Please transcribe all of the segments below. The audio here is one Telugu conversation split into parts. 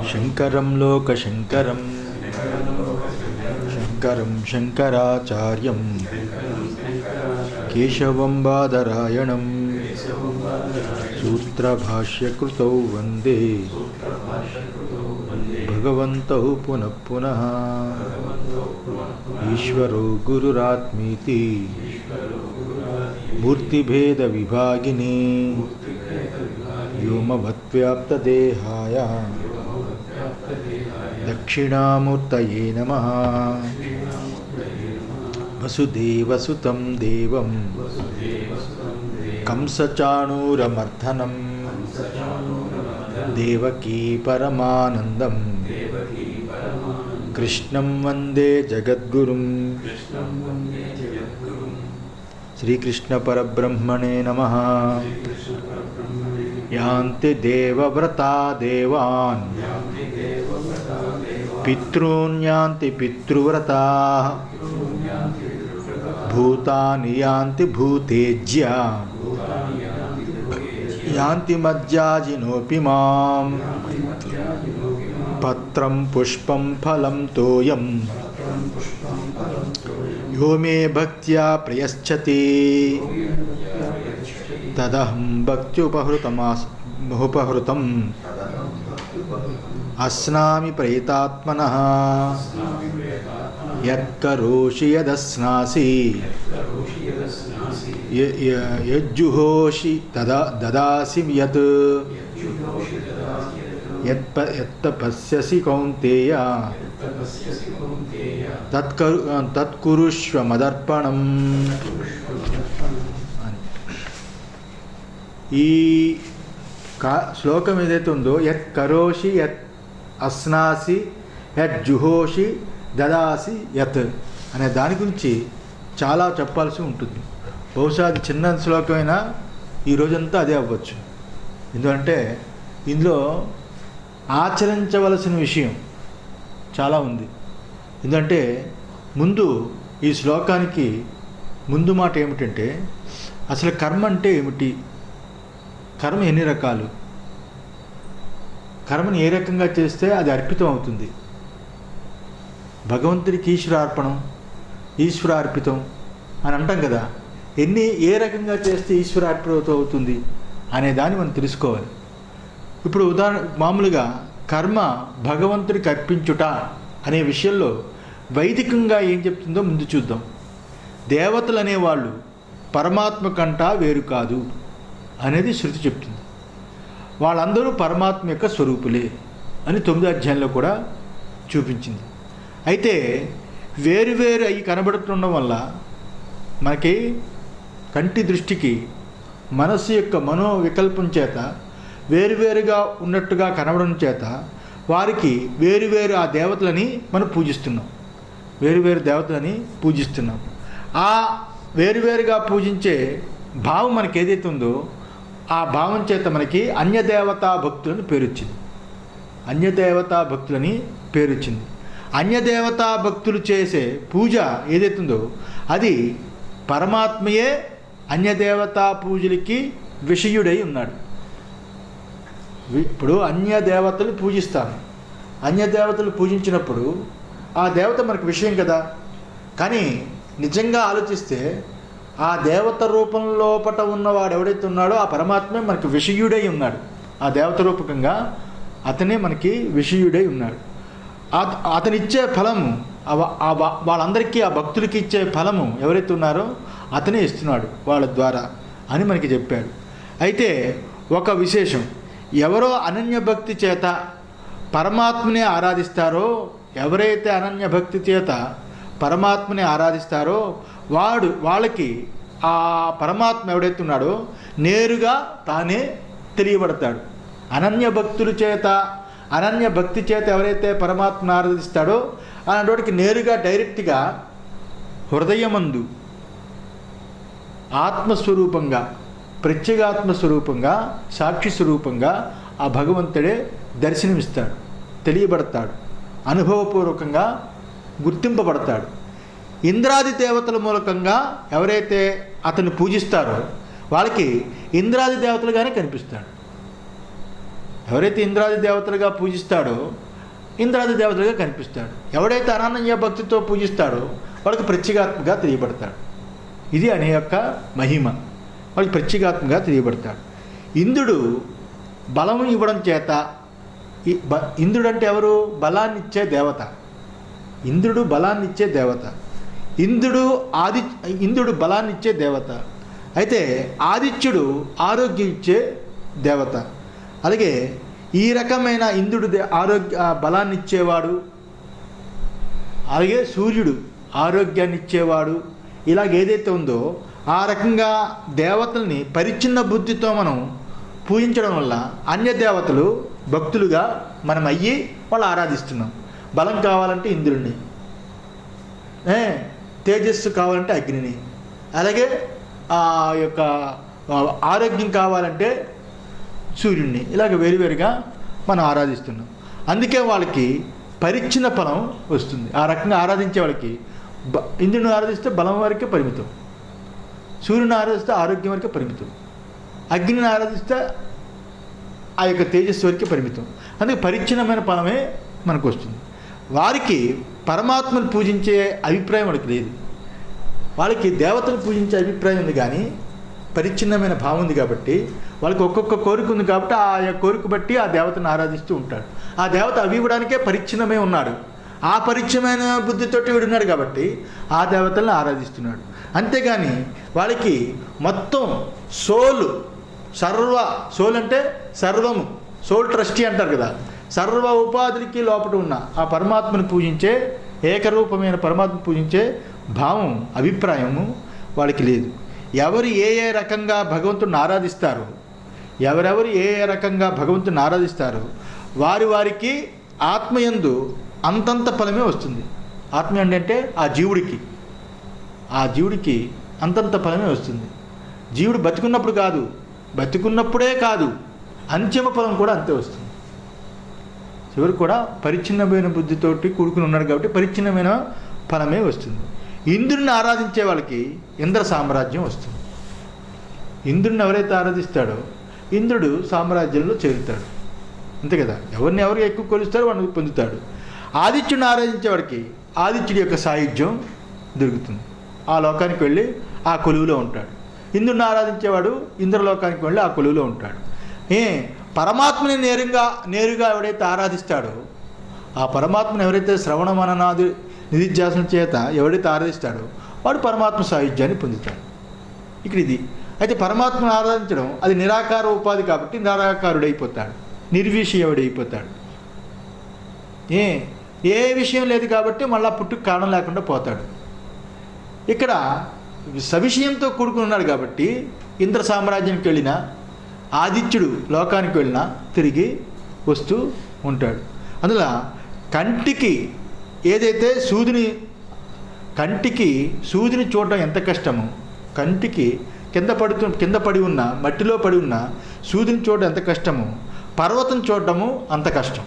శంకరం లోకశంకరం శంకరం శంకరాచార్యం కేశవం బాదరాయణం సూత్రభాష్యకృతౌ వందే భగవంతౌ పునః పునః ఈశ్వరో గురురాత్మీతి మూర్తిభేద విభాగినే వ్యోమవద్వ్యాప్తదేహాయ దక్షిణామూర్తయే నమః. వసుదేవసుతం దేవం కంసచాణూరమర్దనం దేవకీ పరమానందం కృష్ణం వందే జగద్గురుం. శ్రీకృష్ణ పరబ్రహ్మణే నమః. యాంతి దేవవ్రతా దేవాన్ పితॄన్ యాంతి పితృవ్రతాః భూతాని యాంతి భూతేజ్యా యాంతి మజ్జాజినోపి మాం. పత్రం పుష్పం ఫలం తోయం యో మే భక్త్యా ప్రయశ్చతి తదహం భక్త్యుపహృతం అస్నామి ప్రయతాత్మనః. యత్కరోషి యదస్నాసి యజ్జుహోషి దదాసి యత్ యత్తపస్యసి కౌంతేయ తత్కురుష్వ మదర్పణం. ఈ శ్లోకం ఏదైతే ఉందో యత్ కరోషి యత్ అస్నాసి యత్ జుహోషి దదాసి యత్ అనే దాని గురించి చాలా చెప్పాల్సి ఉంటుంది. బహుశా అది చిన్న శ్లోకమైనా ఈ రోజంతా అదే అవ్వచ్చు. ఎందుకంటే ఇందులో ఆచరించవలసిన విషయం చాలా ఉంది. ఎందుకంటే ముందు ఈ శ్లోకానికి ముందు మాట ఏమిటంటే అసలు కర్మ అంటే ఏమిటి, కర్మ ఎన్ని రకాలు, కర్మని ఏ రకంగా చేస్తే అది అర్పితం అవుతుంది, భగవంతుడికి ఈశ్వరార్పితం అని అంటాం కదా. ఏ రకంగా చేస్తే ఈశ్వరార్పితం అవుతుంది అనే దాన్ని మనం తెలుసుకోవాలి. ఇప్పుడు మామూలుగా కర్మ భగవంతుడికి అర్పించుట అనే విషయంలో వైదికంగా ఏం చెప్తుందో ముందు చూద్దాం. దేవతలు అనేవాళ్ళు పరమాత్మ కంటా వేరు కాదు అనేది శృతి చెప్తుంది. వాళ్ళందరూ పరమాత్మ యొక్క స్వరూపులే అని 9వ అధ్యాయంలో కూడా చూపించింది. అయితే వేరువేరు అవి కనబడుతుండడం వల్ల మనకి కంటి దృష్టికి మనస్సు యొక్క మనోవికల్పం చేత వేరువేరుగా ఉన్నట్టుగా కనబడడం చేత వారికి వేరువేరు ఆ దేవతలని మనం పూజిస్తున్నాం, వేరువేరు దేవతలని పూజిస్తున్నాం. ఆ వేరువేరుగా పూజించే భావం మనకి ఏదైతే ఉందో ఆ భావం చేత మనకి అన్యదేవతా భక్తులని పేరు వచ్చింది. అన్యదేవతా భక్తులు చేసే పూజ ఏదైతే ఉందో అది పరమాత్మయే అన్యదేవతా పూజలకి విషయుడై ఉన్నాడు. ఇప్పుడు అన్యదేవతలు పూజిస్తాము, అన్యదేవతలు పూజించినప్పుడు ఆ దేవత మనకు విషయం కదా. కానీ నిజంగా ఆలోచిస్తే ఆ దేవత రూపంలోపట ఉన్నవాడు ఎవడైతే ఉన్నాడో ఆ పరమాత్మే మనకు విషయుడై ఉన్నాడు. ఆ దేవత రూపకంగా అతనే మనకి విషయుడై ఉన్నాడు. అతనిచ్చే ఫలము వాళ్ళందరికీ ఆ భక్తులకి ఇచ్చే ఫలము ఎవరైతే ఉన్నారో అతనే ఇస్తున్నాడు వాళ్ళ ద్వారా అని మనకి చెప్పాడు. అయితే ఒక విశేషం, ఎవరో అనన్యభక్తి చేత పరమాత్మని ఆరాధిస్తారో, ఎవరైతే అనన్యభక్తి చేత పరమాత్మని ఆరాధిస్తారో వాళ్ళకి ఆ పరమాత్మ ఎవడైతే ఉన్నాడో నేరుగా తానే తెలియబడతాడు. అనన్యభక్తి చేత ఎవరైతే పరమాత్మను ఆరాధిస్తాడో అలాంటి నేరుగా డైరెక్ట్గా హృదయమందు ఆత్మస్వరూపంగా, ప్రత్యేగాత్మస్వరూపంగా, సాక్షి స్వరూపంగా ఆ భగవంతుడే దర్శనమిస్తాడు, తెలియబడతాడు, అనుభవపూర్వకంగా గుర్తింపబడతాడు. ఇంద్రాది దేవతల మూలకంగా ఎవరైతే అతన్ని పూజిస్తారో వాళ్ళకి ఇంద్రాది దేవతలుగానే కనిపిస్తాడు. ఎవరైతే ఇంద్రాది దేవతలుగా పూజిస్తాడో ఇంద్రాది దేవతలుగా కనిపిస్తాడు. ఎవడైతే అనన్య భక్తితో పూజిస్తాడో వాడికి ప్రత్యేగాత్మగా తెలియబడతాడు. ఇది అనే యొక్క మహిమ. వాడికి ప్రత్యేగాత్మగా తెలియబడతాడు. ఇంద్రుడు బలం ఇవ్వడం చేత, ఇంద్రుడు అంటే ఎవరు? బలాన్ని ఇచ్చే దేవత. ఇంద్రుడు బలాన్ని ఇచ్చే దేవత. ఇంద్రుడు బలాన్ని ఇచ్చే దేవత. అయితే ఆదిత్యుడు ఆరోగ్యం ఇచ్చే దేవత. అలాగే ఈ రకమైన ఇంద్రుడు బలాన్ని ఇచ్చేవాడు. అలాగే సూర్యుడు ఆరోగ్యాన్ని ఇచ్చేవాడు. ఇలాగ ఏదైతే ఉందో ఆ రకంగా దేవతల్ని పరిచ్ఛిన్న బుద్ధితో మనం పూజించడం వల్ల అన్య దేవతలు భక్తులుగా మనం అయ్యి వాళ్ళు ఆరాధిస్తున్నాం. బలం కావాలంటే ఇంద్రుడిని, తేజస్సు కావాలంటే అగ్నిని, అలాగే ఆ యొక్క ఆరోగ్యం కావాలంటే సూర్యుడిని, ఇలాగ వేరువేరుగా మనం ఆరాధిస్తున్నాం. అందుకే వాళ్ళకి పరిచ్ఛిన్న ఫలం వస్తుంది. ఆ రకంగా ఆరాధించే వాళ్ళకి ఇంద్రుని ఆరాధిస్తే బలం వరకే పరిమితం, సూర్యుని ఆరాధిస్తే ఆరోగ్యం వరకే పరిమితం, అగ్నిని ఆరాధిస్తే ఆ యొక్క తేజస్సు వరకే పరిమితం. అందుకే పరిచ్ఛిన్నమైన ఫలమే మనకు వస్తుంది. వారికి పరమాత్మను పూజించే అభిప్రాయం వాళ్ళకి లేదు. వాళ్ళకి దేవతను పూజించే అభిప్రాయం ఉంది, కానీ పరిచ్ఛిన్నమైన భావం ఉంది. కాబట్టి వాళ్ళకి ఒక్కొక్క కోరిక ఉంది. కాబట్టి ఆ కోరిక బట్టి ఆ దేవతను ఆరాధిస్తూ ఉంటాడు. ఆ దేవత అవి ఇవ్వడానికే పరిచ్ఛిన్నమే ఉన్నాడు. ఆ పరిచ్ఛిన్నమైన బుద్ధితోటి వీడున్నాడు కాబట్టి ఆ దేవతలను ఆరాధిస్తున్నాడు. అంతేగాని వాళ్ళకి మొత్తం సోల్ అంటే సర్వము, సోల్ ట్రస్టీ అంటారు కదా, సర్వ ఉపాధులకి లోపల ఉన్న ఆ పరమాత్మను పూజించే, ఏకరూపమైన పరమాత్మను పూజించే భావం, అభిప్రాయము వాళ్ళకి లేదు. ఎవరు ఏ రకంగా భగవంతుడిని ఆరాధిస్తారో, ఎవరెవరు ఏ రకంగా భగవంతుడిని ఆరాధిస్తారో వారికి ఆత్మయందు అంతంత ఫలమే వస్తుంది. ఆత్మ అంటే ఆ జీవుడికి అంతంత ఫలమే వస్తుంది. జీవుడు బతికున్నప్పుడే కాదు, అంతిమ ఫలం కూడా అంతే వస్తుంది. చివరి కూడా పరిచ్ఛిన్నమైన బుద్ధితోటి కూడుకుని ఉన్నాడు కాబట్టి పరిచ్ఛిన్నమైన ఫలమే వస్తుంది. ఇంద్రుడిని ఆరాధించే వాళ్ళకి ఇంద్ర సామ్రాజ్యం వస్తుంది. ఇంద్రుడిని ఎవరైతే ఆరాధిస్తాడో ఇంద్రుడు సామ్రాజ్యంలో చేరుతాడు. అంతే కదా, ఎవరు ఎక్కువ కొలుస్తారో వాడిని పొందుతాడు. ఆదిత్యుడిని ఆరాధించేవాడికి ఆదిత్యుడి యొక్క సాయుధ్యం దొరుకుతుంది. ఆ లోకానికి వెళ్ళి ఆ కొలువులో ఉంటాడు. ఇంద్రుడిని ఆరాధించేవాడు ఇంద్రలోకానికి వెళ్ళి ఆ కొలువులో ఉంటాడు. పరమాత్మని నేరుగా ఎవడైతే ఆరాధిస్తాడో, ఆ పరమాత్మను ఎవరైతే శ్రవణ మననాది నిధిధ్యాసన చేత ఎవడైతే ఆరాధిస్తాడో వాడు పరమాత్మ సాయుధ్యాన్ని పొందుతాడు. ఇక్కడ ఇది. అయితే పరమాత్మను ఆరాధించడం అది నిరాకార ఉపాధి కాబట్టి నిరాకారుడైపోతాడు, నిర్విషయుడైపోతాడు. ఏ విషయం లేదు కాబట్టి మళ్ళా పుట్టుకు కారణం లేకుండా పోతాడు. ఇక్కడ సవిషయంతో కూడుకుని ఉన్నాడు కాబట్టి ఇంద్ర సామ్రాజ్యానికి వెళ్ళినా, ఆదిత్యుడు లోకానికి వెళ్ళినా తిరిగి వస్తూ ఉంటాడు. అందులో కంటికి ఏదైతే సూదిని చూడడం ఎంత కష్టమో, కంటికి కింద పడి ఉన్న మట్టిలో పడి ఉన్న సూదిని చూడడం ఎంత కష్టమో పర్వతం చూడడము అంత కష్టం.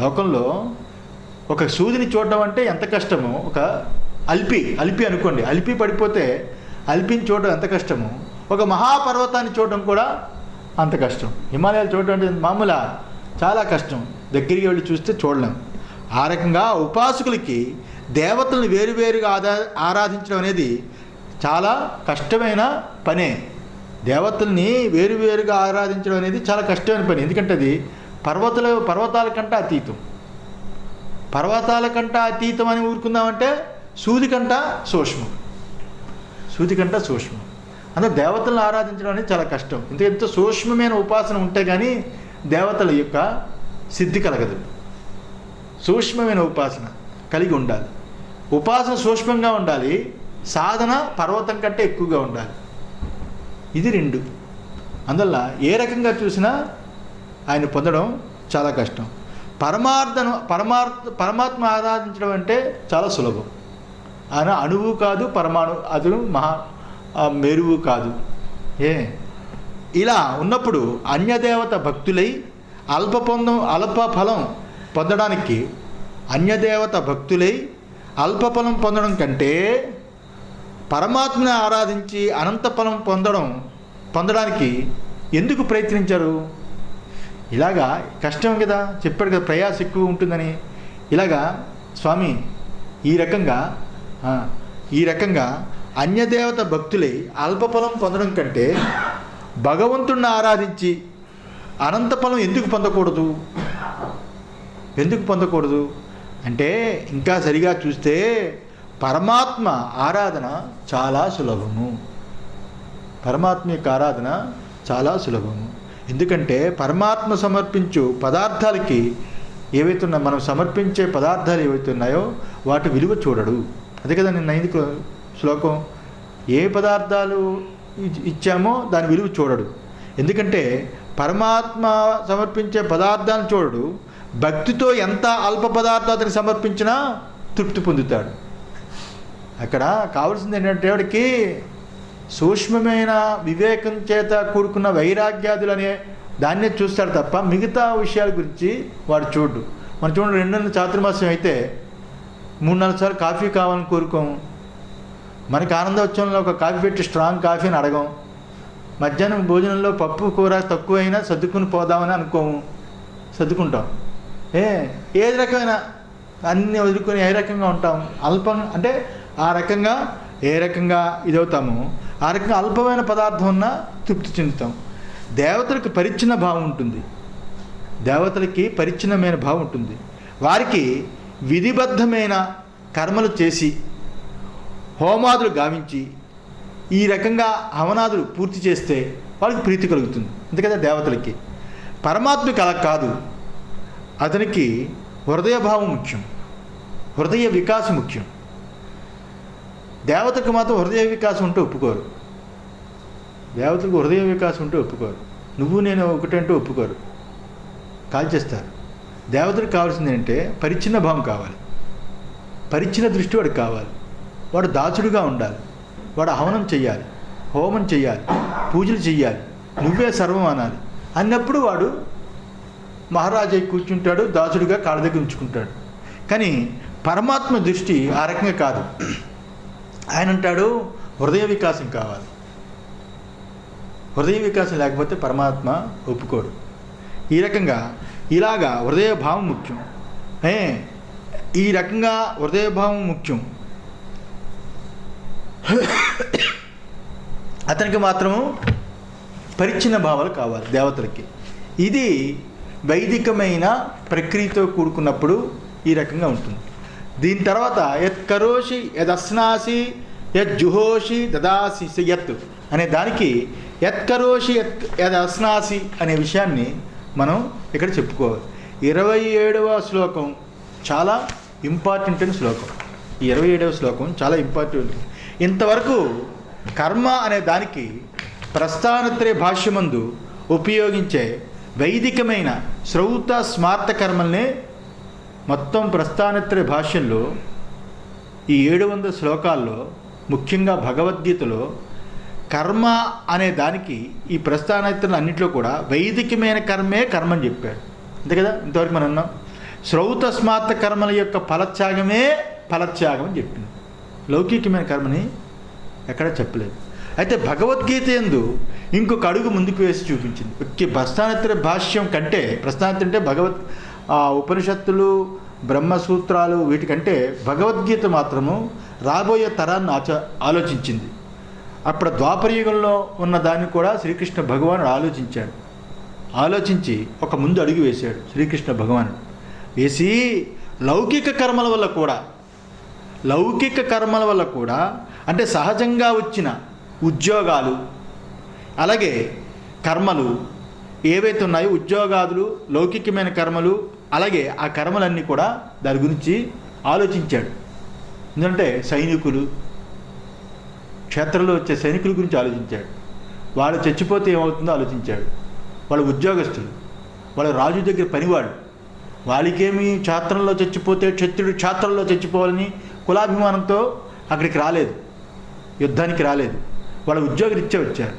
లోకంలో ఒక సూదిని చూడడం అంటే ఎంత కష్టమో, ఒక అల్పి అనుకోండి, అల్పి పడిపోతే అల్పిని చూడడం ఎంత కష్టమో ఒక మహాపర్వతాన్ని చూడడం కూడా అంత కష్టం. హిమాలయాలు చూడడం అంటే మామూలు చాలా కష్టం, దగ్గరికి వెళ్ళి చూస్తే చూడలేం. ఆ రకంగా ఉపాసకులకి దేవతలను వేరువేరుగా ఆరాధించడం అనేది చాలా కష్టమైన పనే. దేవతల్ని వేరువేరుగా ఆరాధించడం అనేది చాలా కష్టమైన పని. ఎందుకంటే అది పర్వతాల కంటే అతీతం. పర్వతాల కంటే అతీతం అని ఊరుకుందామంటే సూది కంటే సూక్ష్మం. అందుకే దేవతలను ఆరాధించడం అనేది చాలా కష్టం. ఎంత సూక్ష్మమైన ఉపాసన ఉంటే కానీ దేవతల యొక్క సిద్ధి కలగదు. సూక్ష్మమైన ఉపాసన కలిగి ఉండాలి. ఉపాసన సూక్ష్మంగా ఉండాలి, సాధన పర్వతం కంటే ఎక్కువగా ఉండాలి. ఇది రెండు. అందువల్ల ఏ రకంగా చూసినా ఆయన పొందడం చాలా కష్టం. పరమాత్మ ఆరాధించడం అంటే చాలా సులభం. ఆయన అణువు కాదు, అతను మేరువు కాదు. ఇలా ఉన్నప్పుడు అన్యదేవత భక్తులై అల్ప ఫలం పొందడానికి, అన్యదేవత భక్తులై అల్పఫలం పొందడం కంటే పరమాత్మని ఆరాధించి అనంత ఫలం పొందడానికి ఎందుకు ప్రయత్నించారు? ఇలాగా కష్టం కదా, చెప్పాడు కదా ప్రయాస ఎక్కువ ఉంటుందని. ఇలాగా స్వామి ఈ రకంగా అన్యదేవత భక్తులై అల్పఫలం పొందడం కంటే భగవంతుణ్ణి ఆరాధించి అనంత ఫలం ఎందుకు పొందకూడదు అంటే ఇంకా సరిగా చూస్తే పరమాత్మ ఆరాధన చాలా సులభము. పరమాత్మ యొక్క ఆరాధన చాలా సులభము. ఎందుకంటే పరమాత్మ సమర్పించు పదార్థాలకి ఏవైతున్నా మనం సమర్పించే పదార్థాలు ఏవైతే ఉన్నాయో వాటి విలువ చూడడు. అదే కదా నిన్న 5 శ్లోకం. ఏ పదార్థాలు ఇచ్చామో దాని విలువ చూడడు. ఎందుకంటే పరమాత్మ సమర్పించే పదార్థాలను చూడడు. భక్తితో ఎంత అల్ప పదార్థాన్ని సమర్పించినా తృప్తి పొందుతాడు. అక్కడ కావాల్సింది ఏంటంటే వాడికి సూక్ష్మమైన వివేకం చేత కూడుకున్న వైరాగ్యాదులనే దాన్నే చూస్తాడు తప్ప మిగతా విషయాల గురించి వాడు చూడు. మనం చూడండి 2 నెలల చాతుర్మాసం అయితే 3-4 సార్లు కాఫీ కావాలని కోరుకోము. మనకి ఆనందోత్సవంలో ఒక కాఫీ పెట్టి స్ట్రాంగ్ కాఫీ అని అడగం. మధ్యాహ్నం భోజనంలో పప్పు కూర తక్కువైనా సర్దుకుని పోదామని అనుకోము, సర్దుకుంటాం. ఏది రకమైన అన్నీ వదులుకొని ఏ రకంగా ఉంటాం, అల్పం అంటే ఆ రకంగా ఏ రకంగా ఇదవుతామో ఆ రకంగా అల్పమైన పదార్థం ఉన్నా తృప్తి చెందుతాం. దేవతలకు పరిచ్ఛిన్న భావం ఉంటుంది. పరిచ్ఛిన్నమైన భావం ఉంటుంది. వారికి విధిబద్ధమైన కర్మలు చేసి హోమాదులు గావించి ఈ రకంగా హవనాదులు పూర్తి చేస్తే వాళ్ళకి ప్రీతి కలుగుతుంది. అందుకదా దేవతలకి. పరమాత్మకి అలా కాదు. అతనికి హృదయ భావం ముఖ్యం, హృదయ వికాసం ముఖ్యం. దేవతకు మాత్రం హృదయ వికాసం ఉంటే ఒప్పుకోరు. నువ్వు నేను ఒకటంటూ ఒప్పుకోరు, కాల్చేస్తారు. దేవతలకు కావాల్సింది ఏంటంటే పరిచ్ఛిన్న భావం కావాలి, పరిచ్ఛిన్న దృష్టి వాడికి కావాలి. వాడు దాసుడుగా ఉండాలి, వాడు హవనం చెయ్యాలి, హోమం చెయ్యాలి, పూజలు చెయ్యాలి, నువ్వే సర్వం అనాలి అన్నప్పుడు వాడు మహారాజై కూర్చుంటాడు, దాసుడిగా కాళ్ళ దగ్గర ఉంచుకుంటాడు. కానీ పరమాత్మ దృష్టి ఆ రకంగా కాదు. ఆయన అంటాడు హృదయ వికాసం కావాలి. హృదయ వికాసం లేకపోతే పరమాత్మ ఒప్పుకోడు. ఈ రకంగా ఇలాగా హృదయ భావం ముఖ్యం. ఈ రకంగా హృదయ భావం ముఖ్యం. అతనికి మాత్రము పరిచ్ఛిన్న భావాలు కావాలి దేవతలకి. ఇది వైదికమైన ప్రక్రియతో కూడుకున్నప్పుడు ఈ రకంగా ఉంటుంది. దీని తర్వాత యత్ కరోషి యదస్నాసి యజ్జుహోషి దదాసి యత్ అనే దానికి యత్ కరోషి యదస్నాసి అనే విషయాన్ని మనం ఇక్కడ చెప్పుకోవాలి. 27వ శ్లోకం చాలా ఇంపార్టెంట్ అయిన శ్లోకం. ఈ 27వ శ్లోకం చాలా ఇంపార్టెంట్. ఇంతవరకు కర్మ అనే దానికి ప్రస్థానత్రయ భాష్యమందు ఉపయోగించే వైదికమైన శ్రౌత స్మార్త కర్మల్ని మొత్తం ప్రస్థానత్రయ భాష్యంలో ఈ 700 శ్లోకాల్లో ముఖ్యంగా భగవద్గీతలో కర్మ అనే దానికి ఈ ప్రస్థానత్రలు అన్నింటిలో కూడా వైదికమైన కర్మే కర్మని చెప్పాడు. అంతే కదా. ఇంతవరకు మనం అన్నాం శ్రౌత స్మార్త కర్మల యొక్క ఫలత్యాగమే ఫలత్యాగం అని చెప్పింది. లౌకికమైన కర్మని ఎక్కడ చెప్పలేదు. అయితే భగవద్గీత యందు ఇంకొక అడుగు ముందుకు వేసి చూపించింది. ప్రస్థానత్రయ భాష్యం కంటే, ప్రస్థానత్రయం అంటే ఉపనిషత్తులు బ్రహ్మసూత్రాలు వీటికంటే భగవద్గీత మాత్రము రాబోయే తరాన్ని ఆలోచించింది. అప్పుడు ద్వాపరయుగంలో ఉన్న దాన్ని కూడా శ్రీకృష్ణ భగవానుడు ఆలోచించి ఒక ముందు అడుగు వేశాడు. శ్రీకృష్ణ భగవానుడు వేసి లౌకిక కర్మల వల్ల కూడా అంటే సహజంగా వచ్చిన ఉద్యోగాలు అలాగే కర్మలు ఏవైతే ఉన్నాయో ఉద్యోగాదులు లౌకికమైన కర్మలు అలాగే ఆ కర్మలన్నీ కూడా దాని గురించి ఆలోచించాడు. ఎందుకంటే సైనికులు క్షేత్రంలో వచ్చే సైనికుల గురించి ఆలోచించాడు. వాళ్ళు చచ్చిపోతే ఏమవుతుందో ఆలోచించాడు. వాళ్ళ ఉద్యోగస్తులు, వాళ్ళ రాజు దగ్గర పనివాళ్ళు, వాళ్ళకేమి క్షేత్రంలో చచ్చిపోతే క్షత్రుడు క్షేత్రంలో చచ్చిపోవాలని కులాభిమానంతో అక్కడికి రాలేదు, యుద్ధానికి రాలేదు. వాళ్ళ ఉద్యోగరీత్యా వచ్చారు.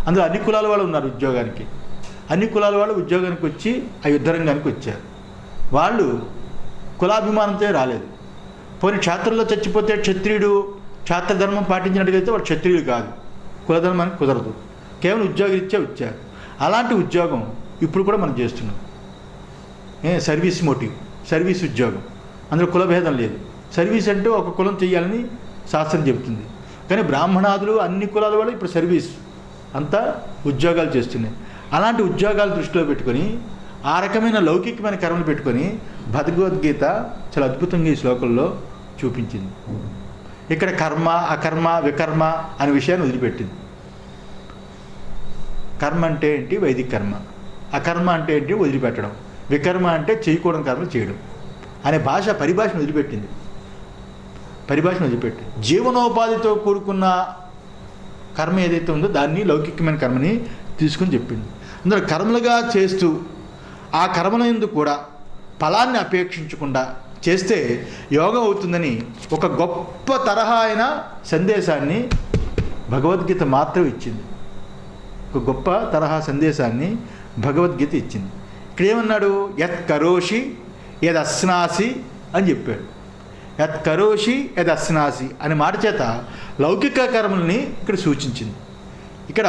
అందులో అన్ని కులాల వాళ్ళు ఉన్నారు ఉద్యోగానికి. అన్ని కులాల వాళ్ళు ఉద్యోగానికి వచ్చి ఆ యుద్ధరంగానికి వచ్చారు. వాళ్ళు కులాభిమానంతో రాలేదు. పోనీ క్షేత్రంలో చచ్చిపోతే క్షత్రియుడు క్షేత్రధర్మం పాటించినట్టుగైతే వాడు క్షత్రియుడు కాదు, కులధర్మానికి కుదరదు. కేవలం ఉద్యోగరీత్యా వచ్చారు. అలాంటి ఉద్యోగం ఇప్పుడు కూడా మనం చేస్తున్నాం. సర్వీస్ మోటివ్, సర్వీస్ ఉద్యోగం, అందులో కులభేదం లేదు. సర్వీస్ అంటే ఒక కులం చేయాలని శాస్త్రం చెబుతుంది. కానీ బ్రాహ్మణాదులు అన్ని కులాల వాళ్ళు ఇప్పుడు సర్వీస్ అంతా ఉద్యోగాలు చేస్తున్నాయి. అలాంటి ఉద్యోగాలు దృష్టిలో పెట్టుకొని ఆ రకమైన లౌకికమైన కర్మలు పెట్టుకొని భగవద్గీత చాలా అద్భుతంగా ఈ శ్లోకంలో చూపించింది. ఇక్కడ కర్మ, అకర్మ, వికర్మ అనే విషయాన్ని వదిలిపెట్టింది. కర్మ అంటే ఏంటి? వైదిక కర్మ. అకర్మ అంటే ఏంటి? వదిలిపెట్టడం. వికర్మ అంటే చేయకూడని కర్మలు చేయడం అనే పరిభాషను వదిలిపెట్టింది. జీవనోపాధితో కూడుకున్న కర్మ ఏదైతే ఉందో దాన్ని లౌకికమైన కర్మని తీసుకుని చెప్పింది. అందులో కర్మలుగా చేస్తూ ఆ కర్మల యందు కూడా ఫలాన్ని అపేక్షించకుండా చేస్తే యోగం అవుతుందని ఒక గొప్ప తరహా అయిన సందేశాన్ని భగవద్గీత మాత్రం ఇచ్చింది. ఒక గొప్ప తరహా సందేశాన్ని భగవద్గీత ఇచ్చింది. ఇక్కడ ఏమన్నాడు? యత్ కరోషి యద్ అశ్నాసి అని చెప్పాడు. యత్ కరోషి యద్ అశ్నాసి అనే మాట చేత లౌకిక కర్మల్ని ఇక్కడ సూచించింది. ఇక్కడ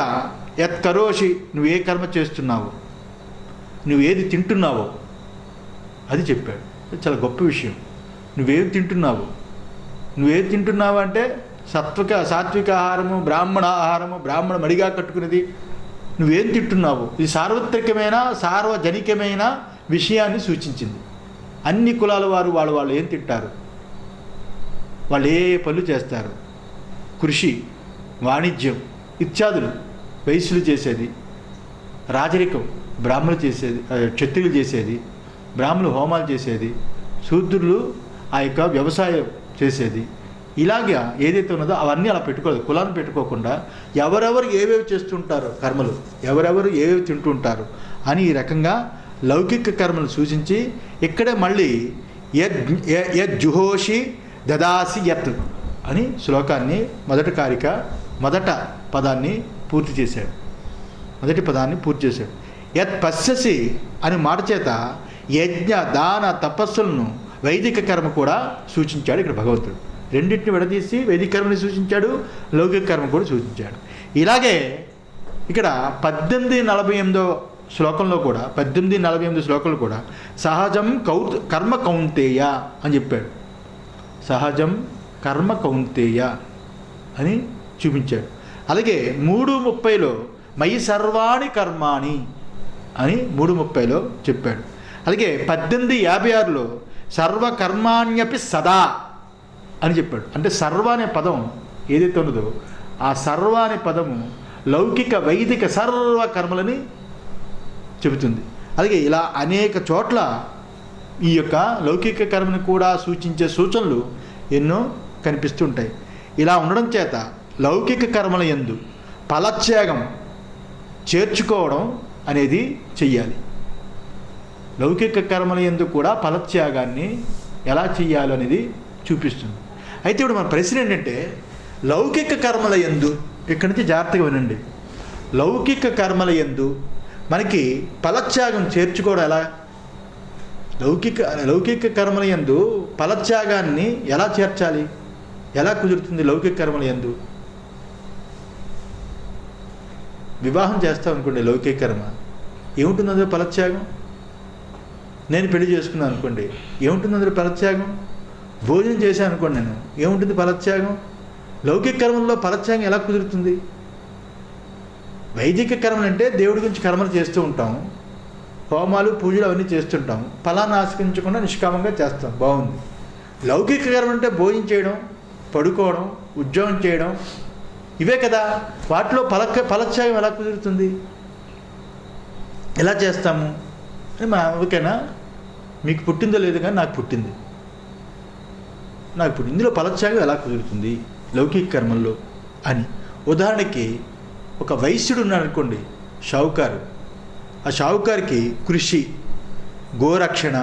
యత్ కరోషి, నువ్వు ఏ కర్మ చేస్తున్నావో, నువ్వేది తింటున్నావో అది చెప్పాడు. చాలా గొప్ప విషయం. నువ్వేది తింటున్నావు అంటే సాత్విక ఆహారము, బ్రాహ్మణ ఆహారము, బ్రాహ్మణ మడిగా కట్టుకునేది నువ్వేం తింటున్నావు, ఇది సార్వత్రికమైన సార్వజనికమైన విషయాన్ని సూచించింది. అన్ని కులాల వారు వాళ్ళు ఏం తింటారు, వాళ్ళు ఏ పనులు చేస్తారు, కృషి, వాణిజ్యం ఇత్యాదులు వైశ్యులు చేసేది, రాజరికం బ్రాహ్మణులు చేసేది, క్షత్రియులు చేసేది, బ్రాహ్మణులు హోమాలు చేసేది, శూద్రులు ఆ యొక్క వ్యవసాయం చేసేది, ఇలాగా ఏదైతే ఉన్నదో అవన్నీ అలా పెట్టుకోలేదు. కులాన్ని పెట్టుకోకుండా ఎవరెవరు ఏవేవి చేస్తుంటారో కర్మలు, ఎవరెవరు ఏవేవి తింటుంటారు అని ఈ రకంగా లౌకిక కర్మలు సూచించి ఇక్కడే మళ్ళీ యజ్జుహోషి దదాసి యత్ అని శ్లోకాన్ని మొదట పదాన్ని పూర్తి చేశాడు. యత్ పశ్యసి అని మాట చేత యజ్ఞ దాన తపస్సులను వైదిక కర్మ కూడా సూచించాడు ఇక్కడ భగవంతుడు. రెండింటిని విడదీసి వైదిక కర్మని సూచించాడు, లౌకిక కర్మ కూడా సూచించాడు. ఇలాగే ఇక్కడ 1848 శ్లోకంలో కూడా సహజం కర్మ కౌంతేయ అని చెప్పాడు. సహజం కర్మ కౌంతేయ అని చూపించాడు. అలాగే 3:30లో మయి సర్వాణి కర్మాణి అని 3:30లో చెప్పాడు. అలాగే 1856లో సర్వకర్మాణ్యపి సదా అని చెప్పాడు. అంటే సర్వ అనే పదం ఏదైతే ఉన్నదో ఆ సర్వ అనే పదము లౌకిక వైదిక సర్వ కర్మలని చెబుతుంది. అలాగే ఇలా అనేక చోట్ల ఈ యొక్క లౌకిక కర్మని కూడా సూచించే సూచనలు ఎన్నో కనిపిస్తుంటాయి. ఇలా ఉండడం చేత లౌకిక కర్మల యందు ఫలత్యాగం చేర్చుకోవడం అనేది చెయ్యాలి. లౌకిక కర్మల యందు కూడా ఫలత్యాగాన్ని ఎలా చెయ్యాలి అనేది చూపిస్తుంది. అయితే ఇప్పుడు మన ప్రశ్న ఏంటంటే, లౌకిక కర్మల యందు, ఇక్కడి నుంచి జాగ్రత్తగా వినండి, లౌకిక కర్మల యందు మనకి ఫలత్యాగం చేర్చుకోవడం ఎలా? లౌకిక కర్మల యందు ఫలత్యాగాన్ని ఎలా చేర్చాలి, ఎలా కుదురుతుంది? లౌకిక కర్మల యందు వివాహం చేస్తాం అనుకోండి, లౌకిక కర్మ ఏముంటుంది అందులో ఫలత్యాగం? నేను పెళ్లి చేసుకున్నాను అనుకోండి, ఏముంటుంది అందులో ఫలత్యాగం? భోజనం చేశాను అనుకోండి, నేను ఏముంటుంది ఫలత్యాగం? లౌకిక కర్మల్లో ఫలత్యాగం ఎలా కుదురుతుంది? వైదిక కర్మలు అంటే దేవుడి గురించి కర్మలు చేస్తూ ఉంటాం, హోమాలు పూజలు అవన్నీ చేస్తుంటాం, ఫలాన్ని ఆశించకుండా నిష్కామంగా చేస్తాం, బాగుంది. లౌకిక కర్మ అంటే భోజనం చేయడం, పడుకోవడం, ఉద్యోగం చేయడం, ఇవే కదా. వాటిలో ఫలత్యాగం ఎలా కుదురుతుంది? ఎలా చేస్తాము అని ఓకేనా, మీకు పుట్టిందో లేదు కానీ నాకు పుట్టింది, ఇందులో ఫలత్యాగం ఎలా కుదురుతుంది లౌకిక కర్మల్లో అని. ఉదాహరణకి ఒక వైశ్యుడు ఉన్నాడు అనుకోండి, షావుకారు. ఆ షావుకారికి కృషి, గోరక్షణ,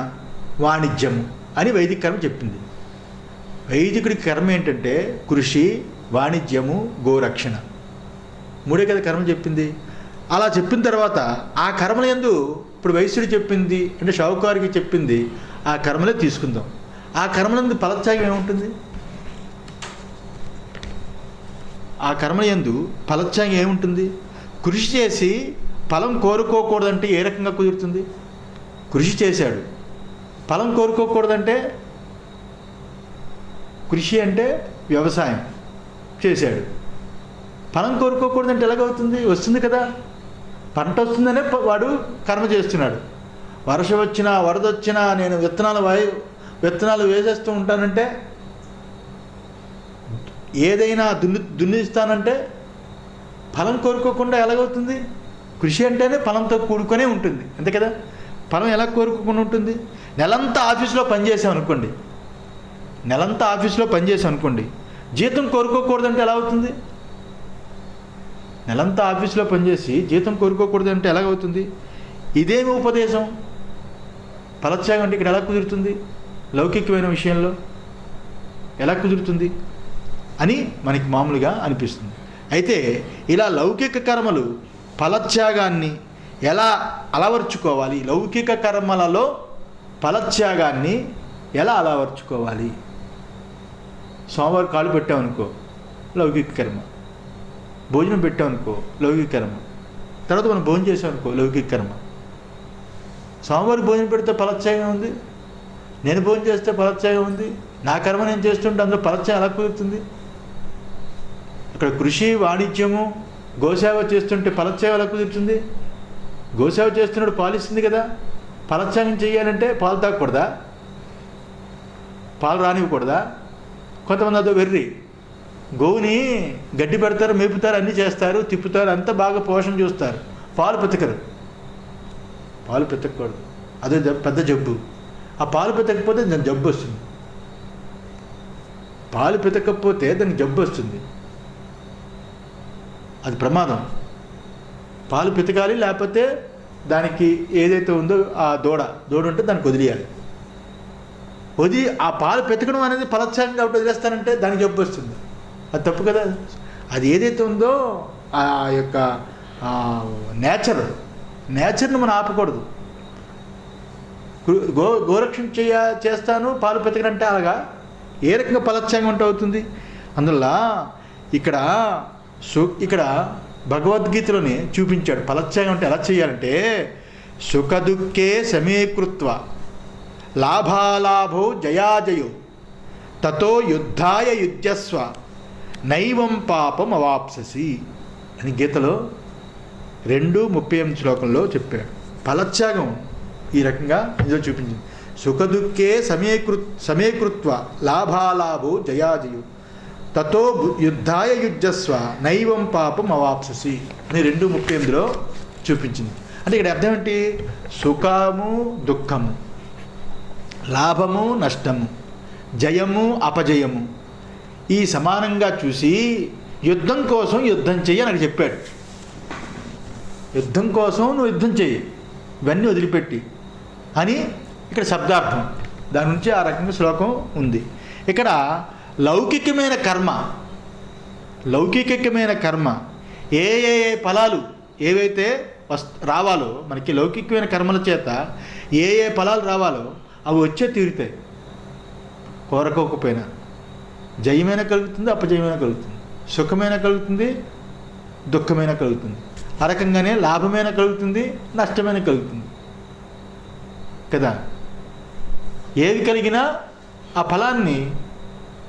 వాణిజ్యము అని వైదిక కర్మ చెప్పింది. వైదికుడికి కర్మ ఏంటంటే కృషి, వాణిజ్యము, గోరక్షణ, మూడే కదా కర్మ చెప్పింది. అలా చెప్పిన తర్వాత ఆ కర్మల యందు ఇప్పుడు వైశ్యుడు చెప్పింది అంటే షావుకారికి చెప్పింది ఆ కర్మలే తీసుకుందాం. ఆ కర్మలందు ఫలత్యాగం ఏముంటుంది? ఆ కర్మల యందు ఫలత్యాగం ఏముంటుంది? కృషి చేసి ఫలం కోరుకోకూడదంటే ఏ రకంగా కుదురుతుంది? కృషి చేశాడు. ఫలం కోరుకోకూడదంటే, కృషి అంటే వ్యవసాయం చేశాడు. ఫలం కోరుకోకూడదంటే ఎలాగవుతుంది? వస్తుంది కదా, పంట వస్తుందనే వాడు కర్మ చేస్తున్నాడు. వర్షం వచ్చినా వరద వచ్చినా నేను విత్తనాలు వేసేస్తూ ఉంటానంటే, ఏదైనా దున్నిస్తానంటే ఫలం కోరుకోకుండా ఎలాగవుతుంది? కృషి అంటేనే ఫలంతో కూడుకొనే ఉంటుంది, అంతే కదా. ఫలం ఎలా కోరుకోకుండా ఉంటుంది? నెలంతా ఆఫీసులో పనిచేసాం అనుకోండి, జీతం కోరుకోకూడదంటే ఎలా అవుతుంది? నెలంతా ఆఫీసులో పనిచేసి జీతం కోరుకోకూడదంటే ఎలాగవుతుంది? ఇదేమి ఉపదేశం? ఫలత్యాగం అంటే ఇక్కడ ఎలా కుదురుతుంది? లౌకికమైన విషయంలో ఎలా కుదురుతుంది అని మనకి మామూలుగా అనిపిస్తుంది. అయితే ఇలా లౌకిక కర్మలు ఫలత్యాగాన్ని ఎలా అలవర్చుకోవాలి? లౌకిక కర్మలలో ఫలత్యాగాన్ని ఎలా అలవర్చుకోవాలి? సోమవారం కాళ్ళు పెట్టామనుకో, లౌకిక కర్మ. భోజనం పెట్టామనుకో, లౌకిక కర్మ. తర్వాత మనం భోజనం చేసామనుకో, లౌకిక కర్మ. సోమవారం భోజనం పెడితే ఫలత్యాగం ఉంది, నేను భోజనం చేస్తే ఫలత్యాగం ఉంది. నా కర్మ నేను చేస్తుంటే అందులో ఫలత్యాగం ఎలా కుదురుతుంది? ఇక్కడ కృషి, వాణిజ్యము, గోసేవ చేస్తుంటే ఫలత్యాగం ఎలా కుదురుతుంది? గోసేవ చేస్తున్నాడు పాలిస్తుంది కదా. ఫలత్యాగం చేయాలంటే పాలు తాగకూడదా? పాలు రానివ్వకూడదా? కొంతమంది అదో వెర్రి, గోవుని గడ్డి పెడతారు, మేపుతారు, అన్నీ చేస్తారు, తిప్పుతారు, అంతా బాగా పోషణ చూస్తారు, పాలు పితకరు. పాలు పితకూడదు, అదే పెద్ద జబ్బు. ఆ పాలు పితకపోతే దానికి జబ్బు వస్తుంది. పాలు పితకపోతే దానికి జబ్బు వస్తుంది, అది ప్రమాదం. పాలు పితకాలి, లేకపోతే దానికి ఏదైతే ఉందో ఆ దూడ ఉంటే దానికి వదిలేయాలి. ఆ పాలు పితకడం అనేది ఫలత్యాగం కాబట్టి వదిలేస్తానంటే దానికి జబ్బు వస్తుంది, అది తప్పు కదా. అది ఏదైతే ఉందో ఆ యొక్క నేచర్ను మనం ఆపకూడదు. గోరక్షణ చేస్తాను, పాలు పితకనంటే అలాగా ఏ రకంగా ఫలత్యాగం అంటే అవుతుంది? అందువల్ల ఇక్కడ భగవద్గీతలోనే చూపించాడు ఫలత్యాగం అంటే ఎలా చేయాలంటే, సుఖదుఃఖే సమీకృత్వ లాభాలాభో జయాజయో తతో యుద్ధాయ యుజ్యస్వ నైవం పాపం అవాప్ససి అని గీతలో 2:38 శ్లోకంలో చెప్పాడు. ఫలత్యాగం ఈ రకంగా ఇందులో చూపించింది. సుఖదుఃఖే సమీకృత్వ లాభాలాభో జయాజయో తతో యుద్ధాయ యుజ్యస్వ నైవం పాపం అవాప్ససి అని 2:38లో చూపించింది. అంటే ఇక్కడ అర్థం ఏంటి? సుఖము దుఃఖము, లాభము నష్టము, జయము అపజయము ఈ సమానంగా చూసి యుద్ధం కోసం యుద్ధం చెయ్యి అని చెప్పాడు. యుద్ధం కోసం నువ్వు యుద్ధం చెయ్యి, ఇవన్నీ వదిలిపెట్టి అని ఇక్కడ శబ్దార్థం. దాని నుంచి ఆ రకంగా శ్లోకం ఉంది. ఇక్కడ లౌకికమైన కర్మ ఏ ఫలాలు ఏవైతే రావాలో మనకి, లౌకికమైన కర్మల చేత ఏ ఫలాలు రావాలో అవి వచ్చే తీరుతాయి. కోరకోకపోయినా జయమైన కలుగుతుంది, అపజయమైన కలుగుతుంది, సుఖమైన కలుగుతుంది, దుఃఖమైన కలుగుతుంది. ఆ రకంగానే లాభమైన కలుగుతుంది, నష్టమైన కలుగుతుంది కదా. ఏది కలిగినా ఆ ఫలాన్ని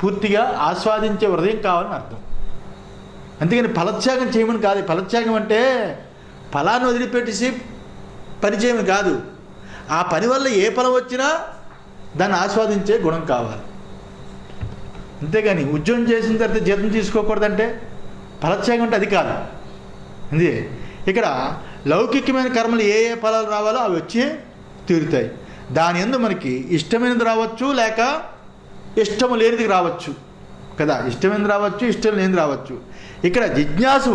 పూర్తిగా ఆస్వాదించే హృదయం కావాలని అర్థం. అందుకని ఫలత్యాగం చేయమని కాదు. ఫలత్యాగం అంటే ఫలాన్ని వదిలిపెట్టేసి పని చేయమని కాదు. ఆ పని వల్ల ఏ ఫలం వచ్చినా దాన్ని ఆస్వాదించే గుణం కావాలి. అంతేగాని ఉద్యోగం చేసిన తర్వాత జీతం తీసుకోకూడదంటే ఫలత్యాగం అంటే అది కాదు. అంతే. ఇక్కడ లౌకికమైన కర్మలు ఏ ఫలాలు రావాలో అవి వచ్చి తీరుతాయి. దాని యందు మనకి ఇష్టమైనది రావచ్చు, లేక ఇష్టము లేనిది రావచ్చు కదా. ఇష్టమైనది రావచ్చు, ఇష్టం లేనిది రావచ్చు. ఇక్కడ జిజ్ఞాసు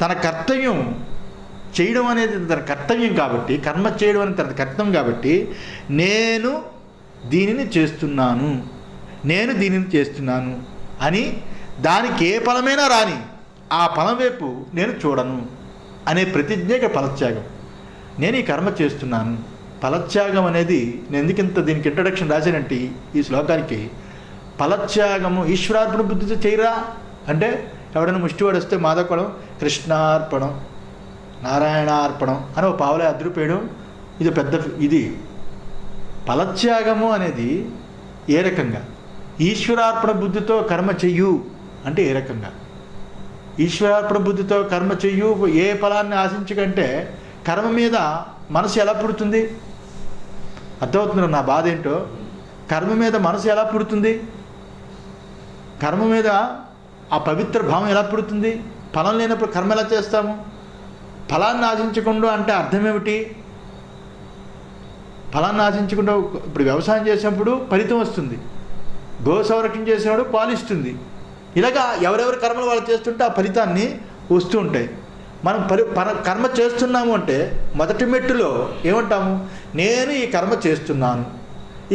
తన కర్తవ్యం చేయడం అనేది తన కర్తవ్యం కాబట్టి, కర్మ చేయడం అనేది తన కర్తవ్యం కాబట్టి, నేను దీనిని చేస్తున్నాను అని దానికి ఏ ఫలమైనా రాని ఆ ఫలం వైపు నేను చూడను అనే ప్రతిజ్ఞ ఇక్కడ ఫలత్యాగం. నేను ఈ కర్మ చేస్తున్నాను. ఫలత్యాగం అనేది నేను ఎందుకు దీనికి ఇంట్రడక్షన్ రాశానంటే ఈ శ్లోకానికి, ఫలత్యాగము ఈశ్వరార్పణ బుద్ధితో చేయరా అంటే ఎవడైనా ముష్టివాడు వస్తే మాధవకులం కృష్ణార్పణం నారాయణార్పణం అని ఒక పావులే అద్రుపేయడం, ఇది పెద్ద ఇది. ఫలత్యాగము అనేది ఏ రకంగా? ఈశ్వరార్పణ బుద్ధితో కర్మ చెయ్యు అంటే ఏ రకంగా? ఈశ్వరార్పణ బుద్ధితో కర్మ చెయ్యు, ఏ ఫలాన్ని ఆశించకంటే కర్మ మీద మనసు ఎలా పుడుతుంది? అర్థమవుతున్నారు నా బాధ ఏంటో? కర్మ మీద మనసు ఎలా పుడుతుంది? కర్మ మీద ఆ పవిత్ర భావం ఎలా పుడుతుంది? ఫలం లేనప్పుడు కర్మ ఎలా చేస్తాము? ఫలాన్ని ఆశించకుండా అంటే అర్థం ఏమిటి? ఫలాన్ని ఆశించకుండా ఇప్పుడు వ్యవసాయం చేసినప్పుడు ఫలితం వస్తుంది, గో సంరక్షణ చేసినప్పుడు పాలిస్తుంది. ఇలాగా ఎవరెవరి కర్మలు వాళ్ళు చేస్తుంటే ఆ ఫలితాన్ని వస్తూ ఉంటాయి. మనం కర్మ చేస్తున్నాము అంటే మొదటి మెట్టులో ఏమంటాము? నేను ఈ కర్మ చేస్తున్నాను,